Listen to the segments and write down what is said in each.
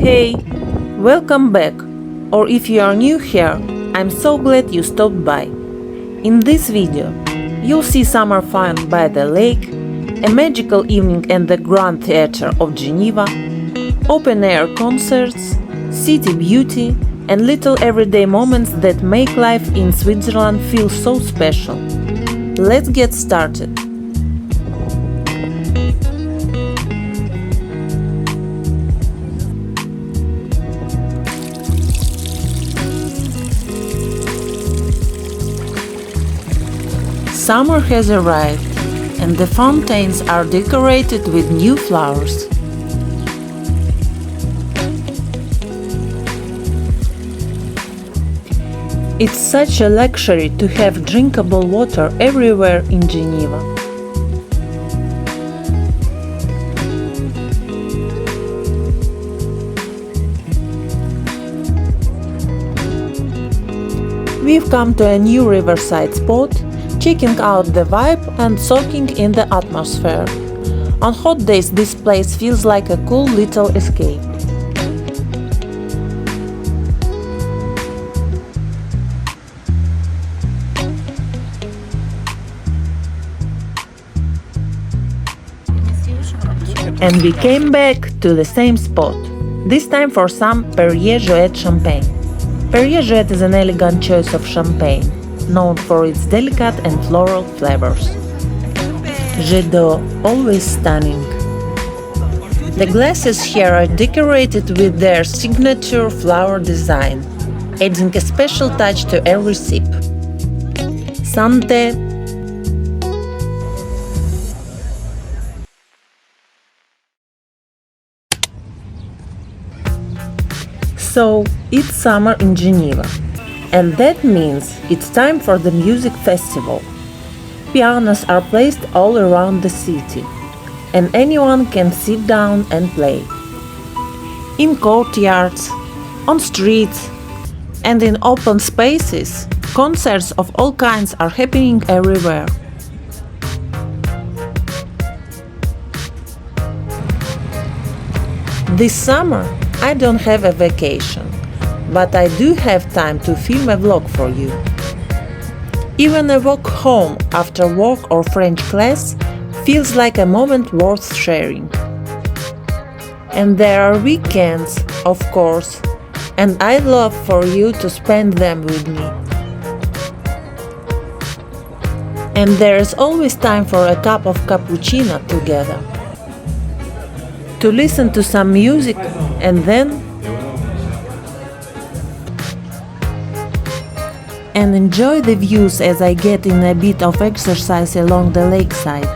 Hey, welcome back, or if you are new here, I'm so glad you stopped by. In this video, you'll see summer fun by the lake, a magical evening at the Grand Theatre of Geneva, open-air concerts, city beauty, and little everyday moments that make life in Switzerland feel so special. Let's get started. Summer has arrived, and the fountains are decorated with new flowers. It's such a luxury to have drinkable water everywhere in Geneva. We've come to a new riverside spot, checking out the vibe and soaking in the atmosphere. On hot days this place feels like a cool little escape. And we came back to the same spot, this time for some Perrier-Jouët champagne. Perrier-Jouët is an elegant choice of champagne, known for its delicate and floral flavors. Jet d'eau, always stunning. The glasses here are decorated with their signature flower design, adding a special touch to every sip. Santé! So, it's summer in Geneva. And that means it's time for the music festival. Pianos are placed all around the city, and anyone can sit down and play. In courtyards, on streets, and in open spaces, concerts of all kinds are happening everywhere. This summer, I don't have a vacation, but I do have time to film a vlog for you. Even a walk home after work or French class feels like a moment worth sharing. And there are weekends, of course, and I'd love for you to spend them with me. And there's always time for a cup of cappuccino together. To listen to some music and then enjoy the views as I get in a bit of exercise along the lakeside.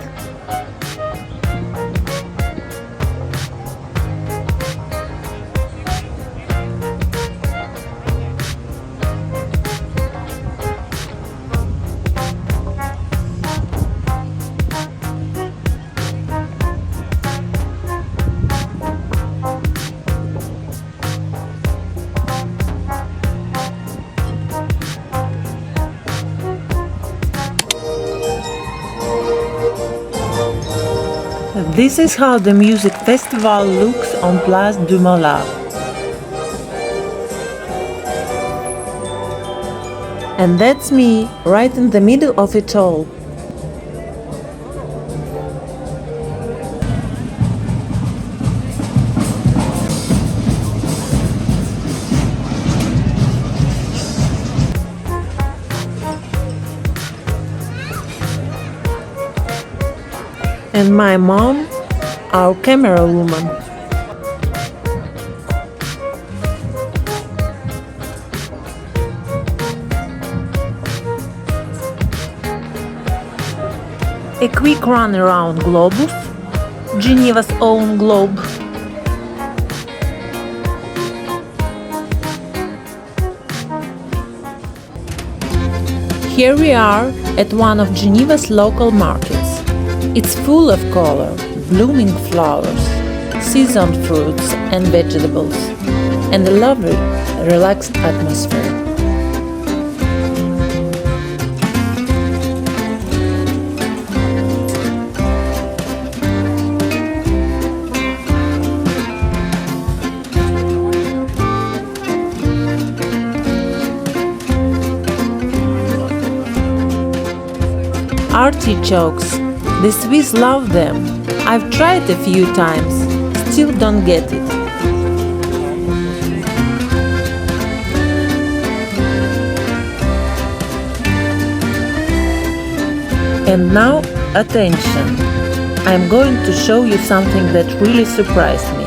This is how the music festival looks on Place du Moulin. And that's me, right in the middle of it all. And my mom, our camera woman. A quick run around Globus, Geneva's own globe. Here we are at one of Geneva's local markets. It's full of color, blooming flowers, seasoned fruits and vegetables, and a lovely, relaxed atmosphere. artichokes. The Swiss love them. I've tried a few times, still don't get it. And now, attention! I'm going to show you something that really surprised me.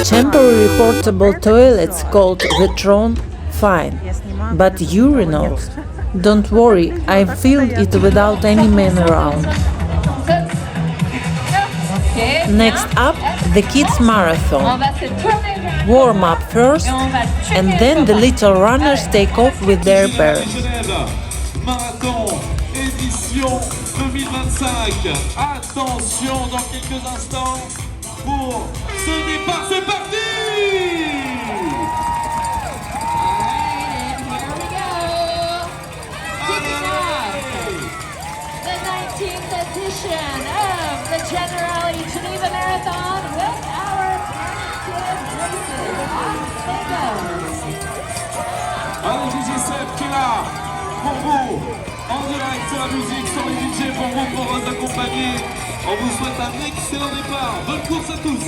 Temporary portable toilets called Vetron, fine, but urinals? Don't worry, I filled it without any men around. Next up, the kids marathon. Warm up first, and then the little runners take off with their parents. Marathon, édition 2025. Attention, dans quelques instants, pour ce départ, c'est parti! The 19th edition of the Generali Geneva Marathon with our active races. Off it goes. Allez, Gigi Seb qui est là pour vous, en direct sur la musique, sur les DJ pour vous, pour vous accompagner. On vous souhaite un excellent départ. Bonne course à tous.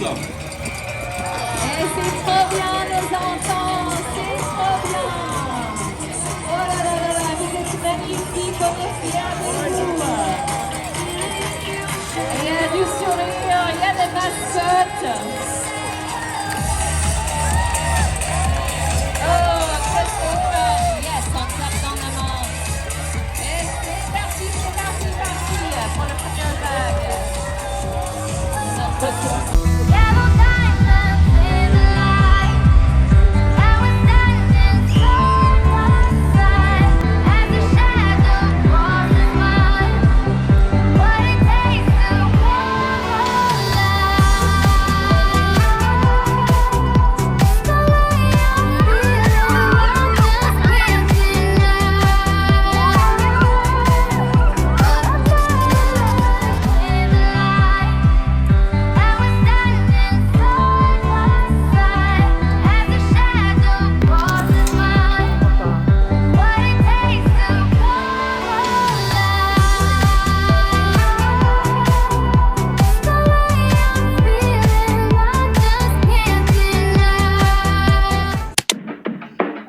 Et c'est trop bien les enfants, c'est trop bien. Oh là là là là, vous êtes magnifiques, on est fiers de vous. Il y a du sourire, il y a des mascottes. Oh, que c'est fun. Yes, on tape dans la manche. Et c'est parti pour la première vague. Notre course.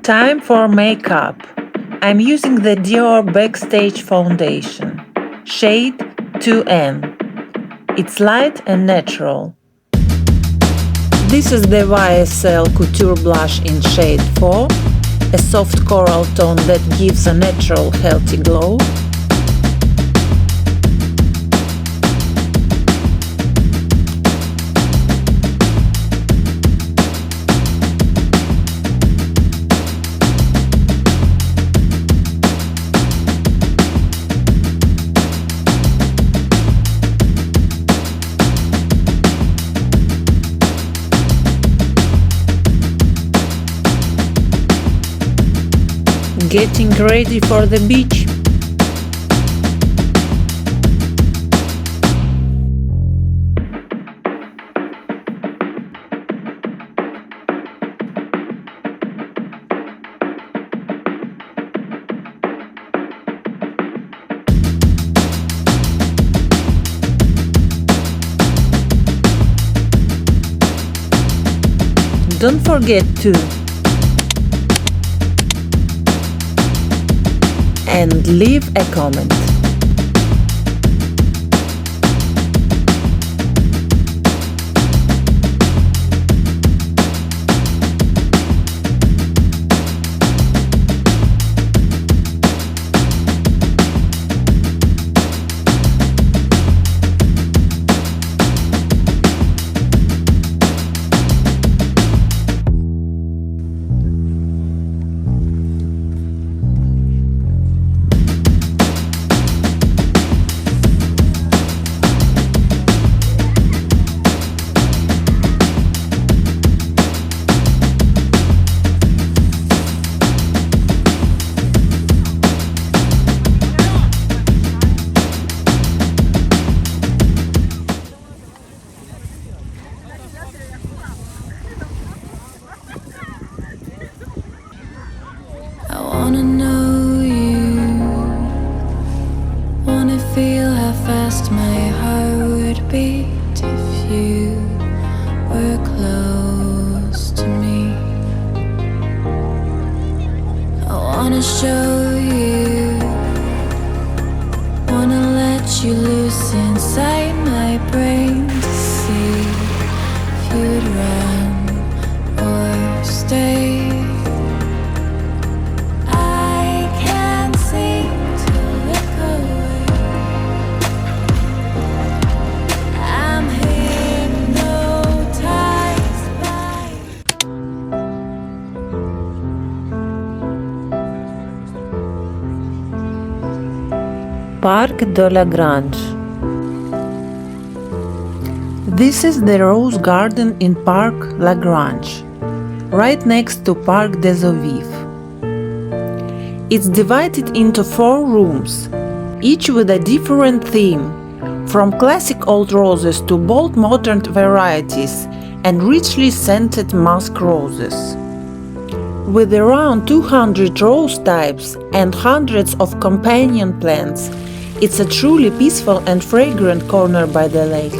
Time for makeup. I'm using the Dior Backstage Foundation, shade 2N. It's light and natural. This is the YSL Couture Blush in shade 4, a soft coral tone that gives a natural, healthy glow. Getting ready for the beach. Don't forget to and leave a comment. heartbeat if you were close to me. I wanna show you, wanna let you loose inside my brain to see if you'd run or stay. I can't seem to look away. I'm hypnotized by Parc de la Grange. This is the rose garden in Parc La Grange, right next to Parc des Eaux-Vives. It's divided into 4 rooms, each with a different theme, from classic old roses to bold modern varieties and richly scented musk roses. With around 200 rose types and hundreds of companion plants, it's a truly peaceful and fragrant corner by the lake.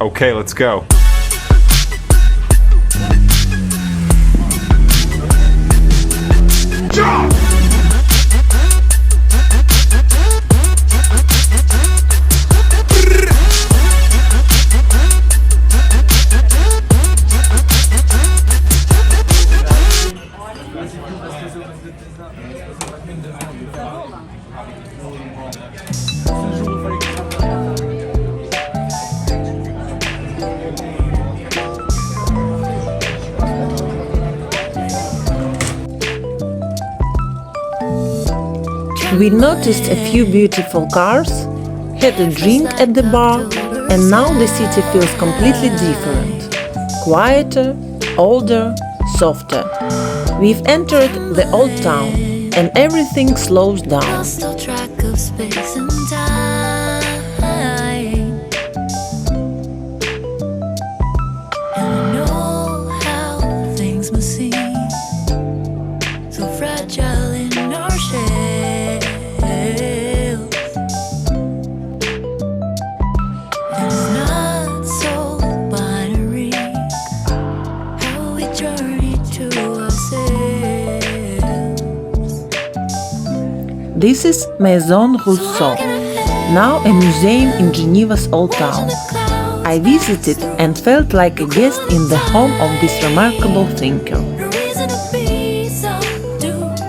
Okay, let's go. We noticed a few beautiful cars, had a drink at the bar, and now the city feels completely different. Quieter, older, softer. We've entered the old town, and everything slows down. lost all track of space and time. And I know how things must seem so fragile in our shells. And it's not so binary how we journey to ourselves. This is Maison Rousseau, now a museum in Geneva's old town. I visited and felt like a guest in the home of this remarkable thinker. No reason to be so doomed.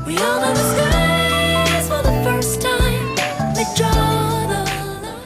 We all know the skies for the first time. They draw the line.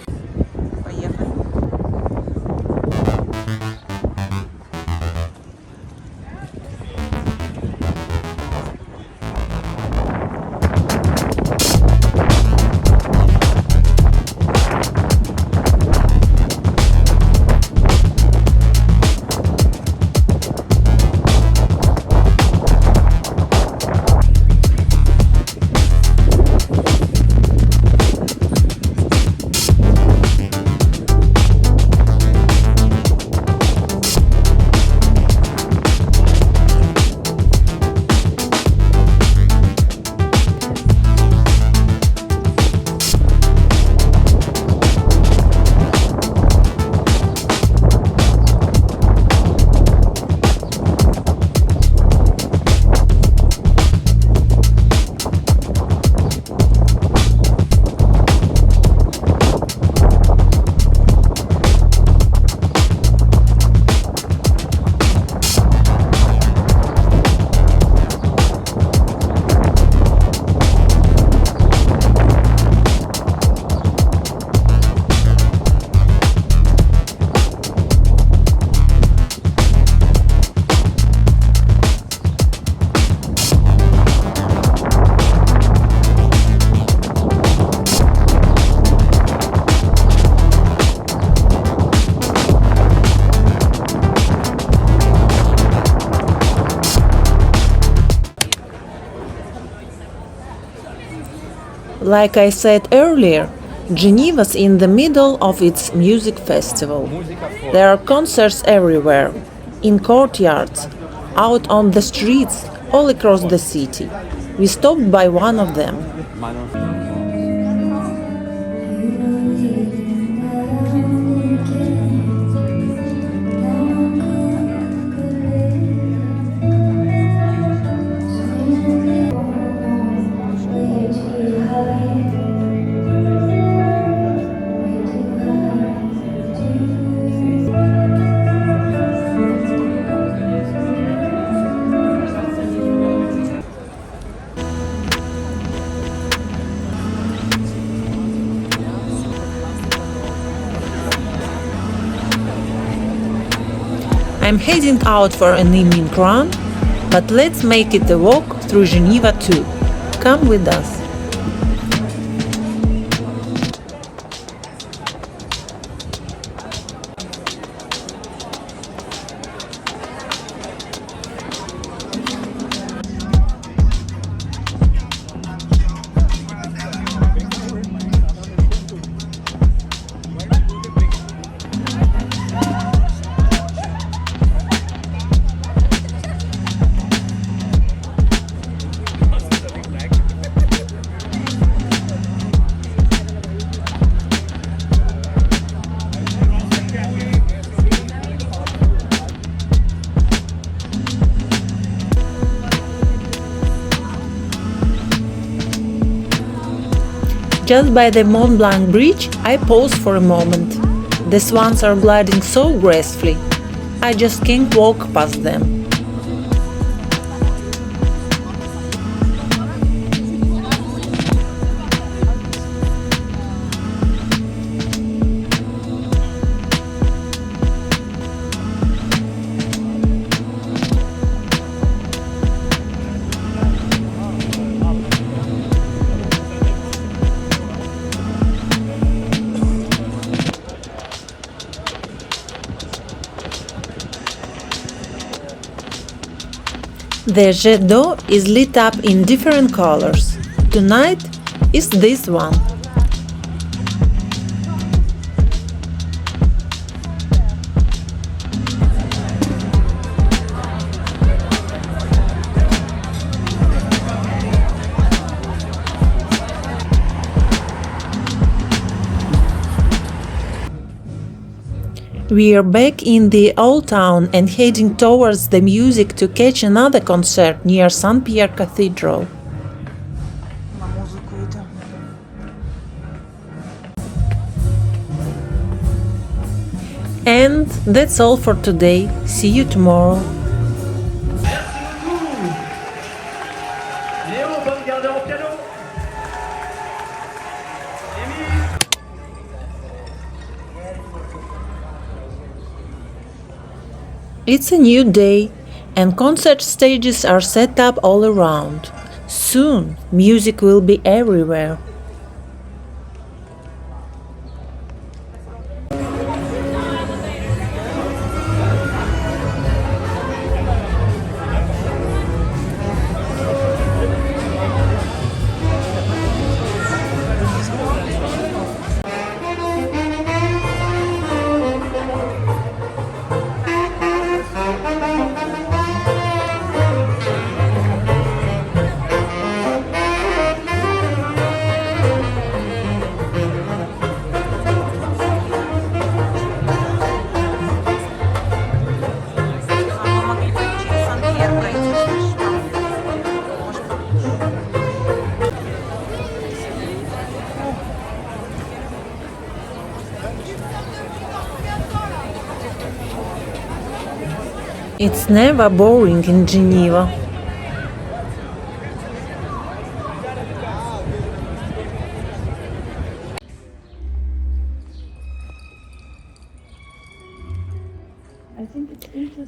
Like I said earlier, Geneva's in the middle of its music festival. There are concerts everywhere, in courtyards, out on the streets, all across the city. We stopped by one of them. I'm heading out for an evening run, but let's make it a walk through Geneva too. Come with us. Just by the Mont Blanc bridge, I pause for a moment. The swans are gliding so gracefully. I just can't walk past them. The jet d'eau is lit up in different colors. Tonight is this one. We are back in the old town and heading towards the music to catch another concert near St. Pierre Cathedral. And that's all for today. See you tomorrow. Merci beaucoup. Léo, va me garder en piano. Émilie. It's a new day, and concert stages are set up all around. Soon, music will be everywhere. It's never boring in Geneva.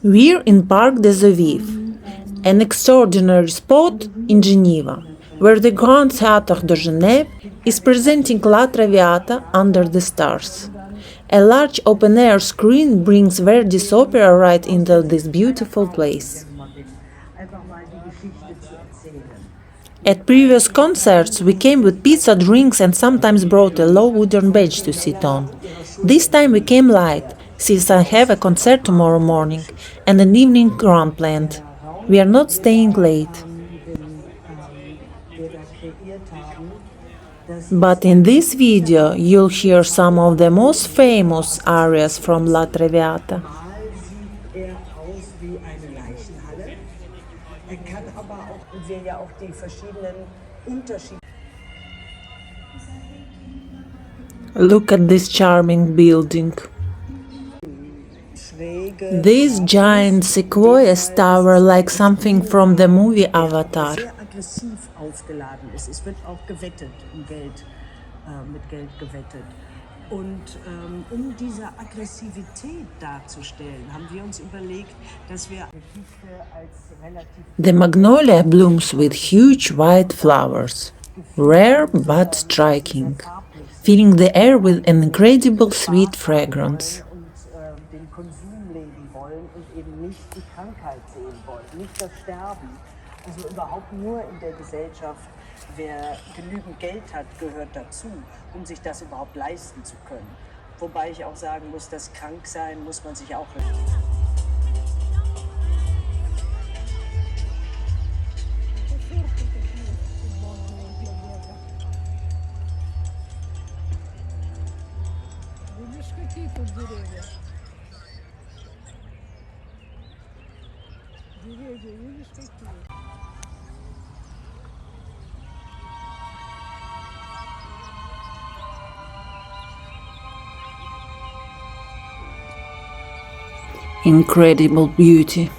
We're in Parc des Ovives, an extraordinary spot in Geneva, where the Grand Theatre de Genève is presenting La Traviata Under the Stars. A large open-air screen brings Verdi's opera right into this beautiful place. At previous concerts, we came with pizza, drinks, and sometimes brought a low wooden bench to sit on. This time we came light, since I have a concert tomorrow morning and an evening run planned. We are not staying late. But in this video, you'll hear some of the most famous arias from La Traviata. Sieht er aus wie eine Leichenhalle. Er kann aber auch, und wir ja auch die verschiedenen Unterschiede. Look at this charming building. This giant sequoia tower, like something from the movie Avatar. Sehr aggressiv aufgeladen ist. Es wird auch gewettet, mit Geld gewettet. Und um diese Aggressivität darzustellen, haben wir uns überlegt, dass wir Geschichte als relativ The magnolia blooms with huge white flowers, rare but striking, filling the air with an incredible sweet fragrance. und den Konsum leben wollen und eben nicht die Krankheit sehen wollen, nicht das Sterben. Also überhaupt nur in der Gesellschaft, wer genügend Geld hat, gehört dazu, um sich das überhaupt leisten zu können. Wobei ich auch sagen muss, dass krank sein muss man sich auch Incredible beauty.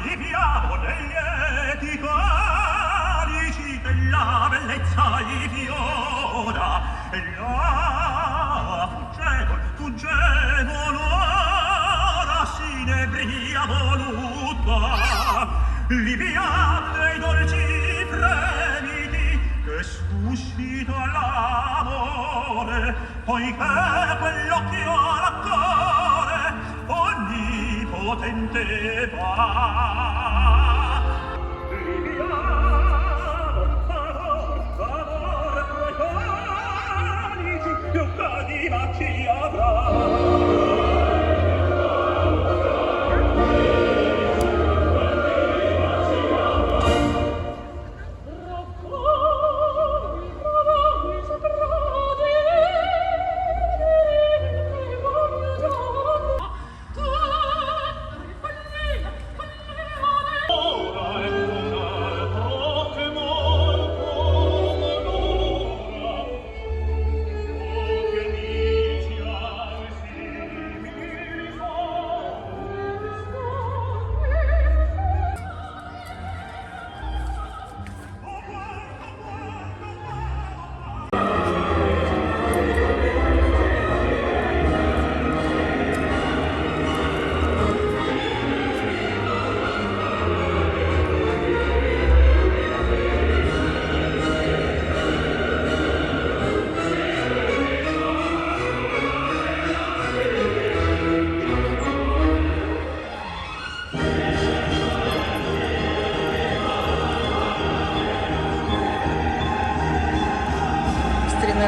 Liviamo degli eti calici della bellezza idiota e là fuggevano ora s'inebria voluta Liviamo dei dolci fremiti che suscita l'amore poiché quell'occhio al cuore onnipotente va. Liviamo, amore, tuoi canici, più cadi ma chi avrà?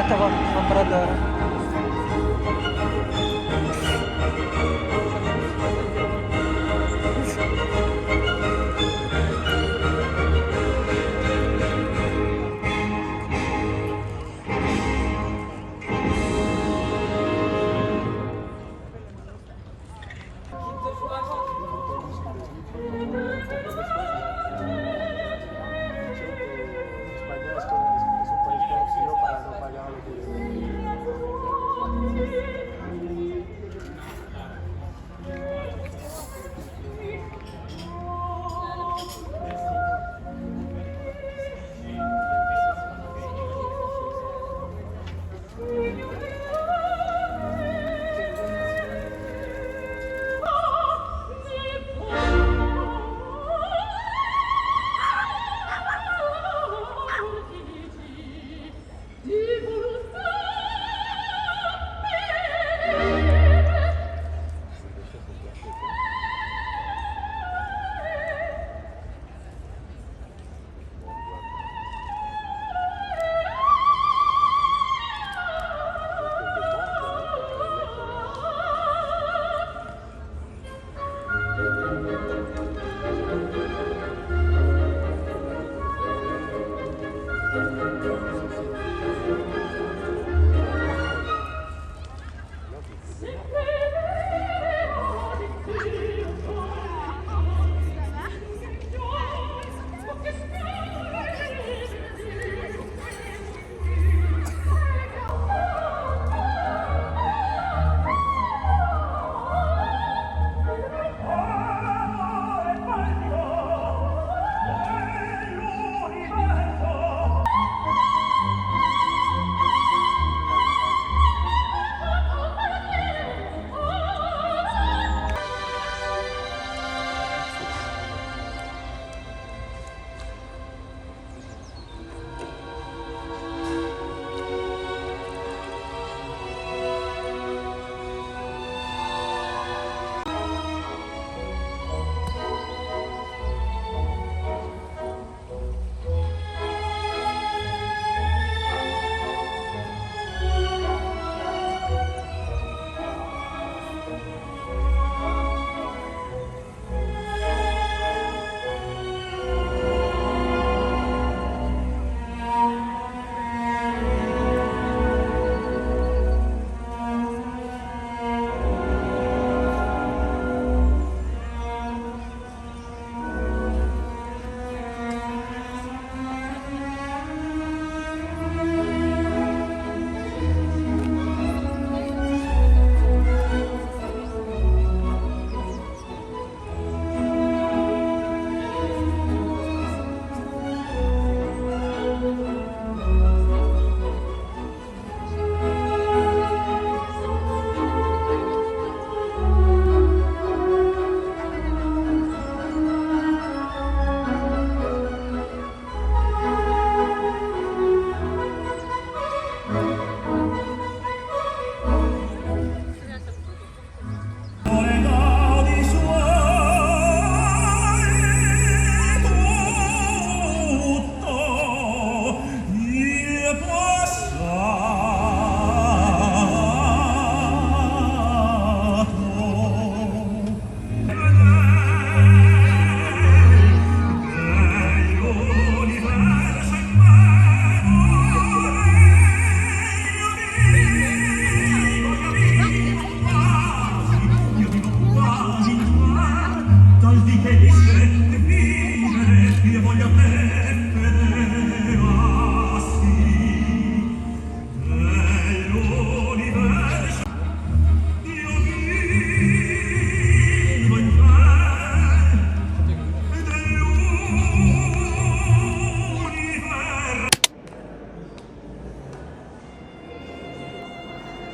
этого лабрадора.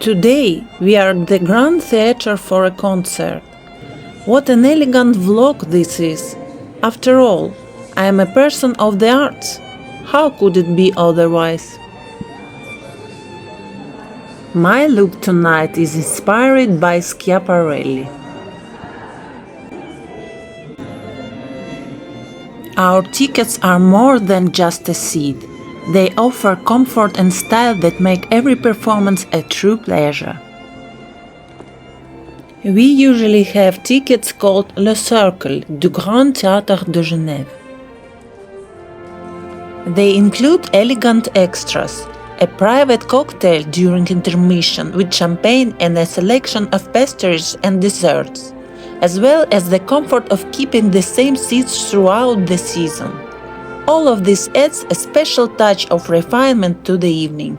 Today we are at the Grand Theatre for a concert. What an elegant vlog this is! After all, I am a person of the arts. How could it be otherwise? My look tonight is inspired by Schiaparelli. Our tickets are more than just a seat. They offer comfort and style that make every performance a true pleasure. We usually have tickets called Le Cercle du Grand Théâtre de Genève. They include elegant extras, a private cocktail during intermission with champagne and a selection of pastries and desserts, as well as the comfort of keeping the same seats throughout the season. All of this adds a special touch of refinement to the evening.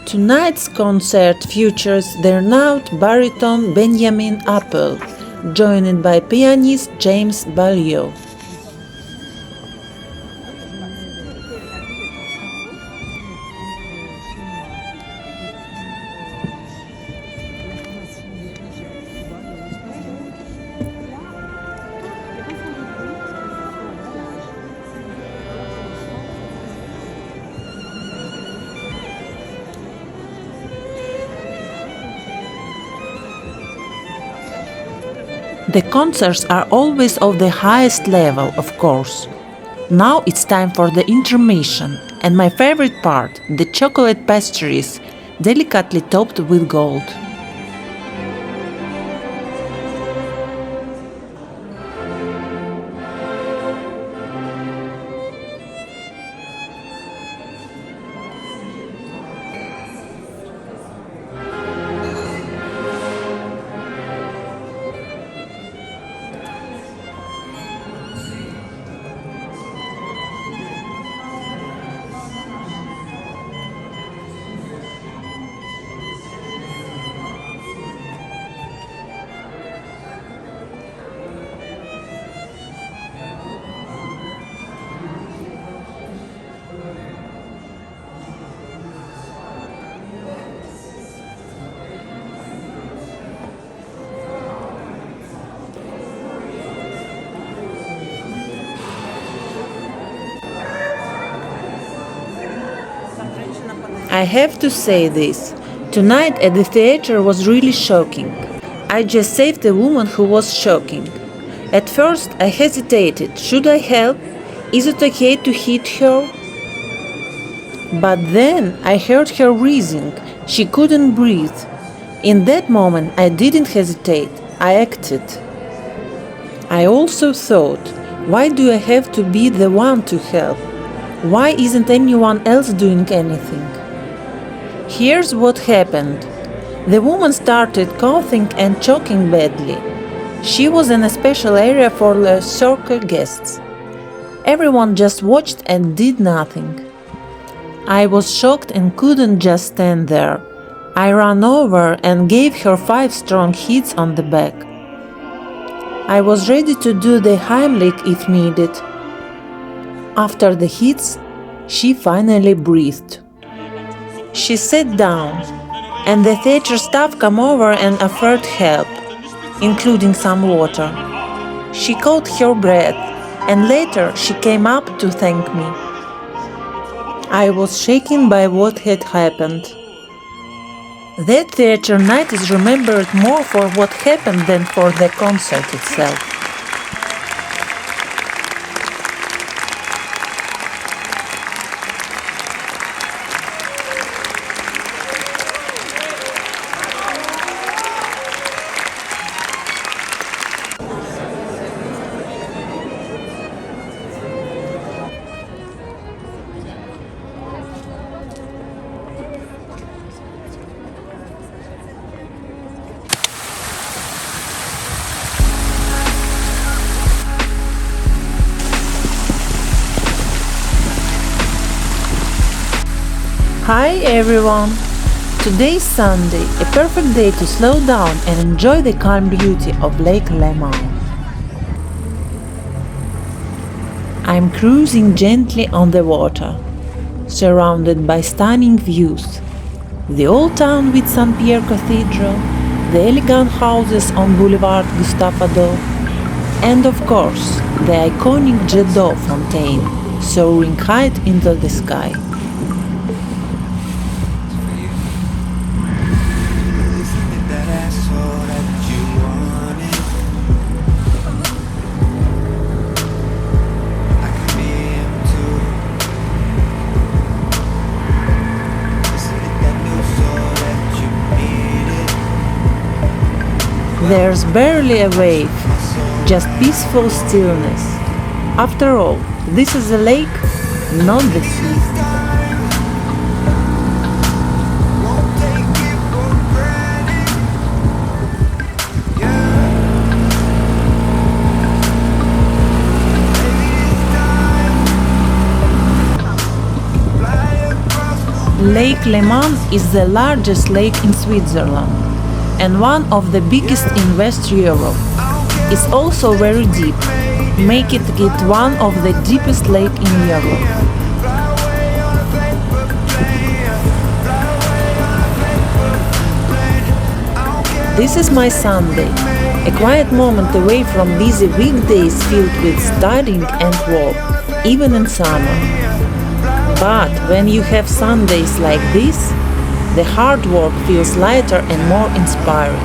Tonight's concert features the renowned baritone Benjamin Appel, joined by pianist James Balliol. The concerts are always of the highest level, of course. Now it's time for the intermission, and my favorite part, the chocolate pastries, delicately topped with gold. I have to say this. Tonight at the theater was really shocking. I just saved a woman who was shocking. At first I hesitated. Should I help? Is it okay to hit her? But then I heard her breathing. She couldn't breathe. In that moment I didn't hesitate. I acted. I also thought, why do I have to be the one to help? Why isn't anyone else doing anything? Here's what happened. The woman started coughing and choking badly. She was in a special area for the circle guests. Everyone just watched and did nothing. I was shocked and couldn't just stand there. I ran over and gave her 5 strong hits on the back. I was ready to do the Heimlich if needed. After the hits, she finally breathed. She sat down, and the theater staff came over and offered help, including some water. She caught her breath, and later she came up to thank me. I was shaken by what had happened. That theater night is remembered more for what happened than for the concert itself. Hi everyone! Today's Sunday, a perfect day to slow down and enjoy the calm beauty of Lake Leman. I'm cruising gently on the water, surrounded by stunning views. The old town with St. Pierre Cathedral, the elegant houses on Boulevard Gustave Adolphe, and of course, the iconic Jet d'eau fountain soaring high into the sky. There's barely a wave, just peaceful stillness. After all, this is a lake, not the sea. Lake Leman is the largest lake in Switzerland and one of the biggest in West Europe. It's also very deep, making it one of the deepest lakes in Europe. This is my Sunday, a quiet moment away from busy weekdays filled with studying and work, even in summer. But when you have Sundays like this, the hard work feels lighter and more inspiring.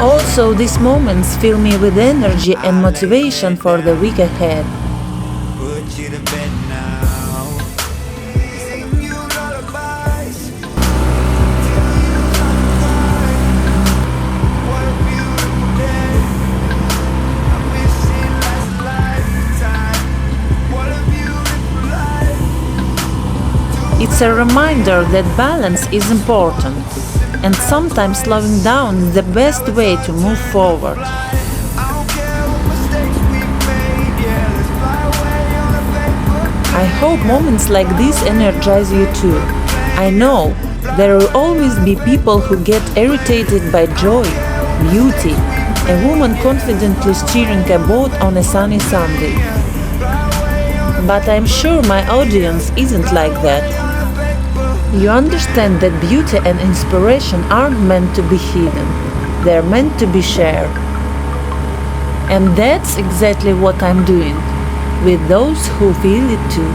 Also, these moments fill me with energy and motivation for the week ahead. It's a reminder that balance is important, and sometimes slowing down is the best way to move forward. I hope moments like this energize you too. I know there will always be people who get irritated by joy, beauty, a woman confidently steering a boat on a sunny Sunday. But I'm sure my audience isn't like that. You understand that beauty and inspiration aren't meant to be hidden, they're meant to be shared. And that's exactly what I'm doing, with those who feel it too.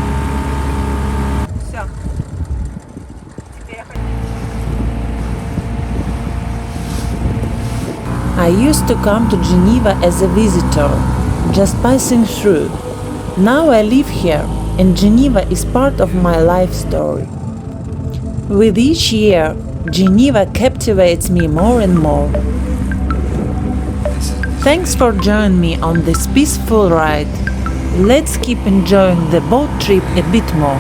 I used to come to Geneva as a visitor, just passing through. Now I live here, and Geneva is part of my life story. With each year, Geneva captivates me more and more. Thanks for joining me on this peaceful ride. Let's keep enjoying the boat trip a bit more.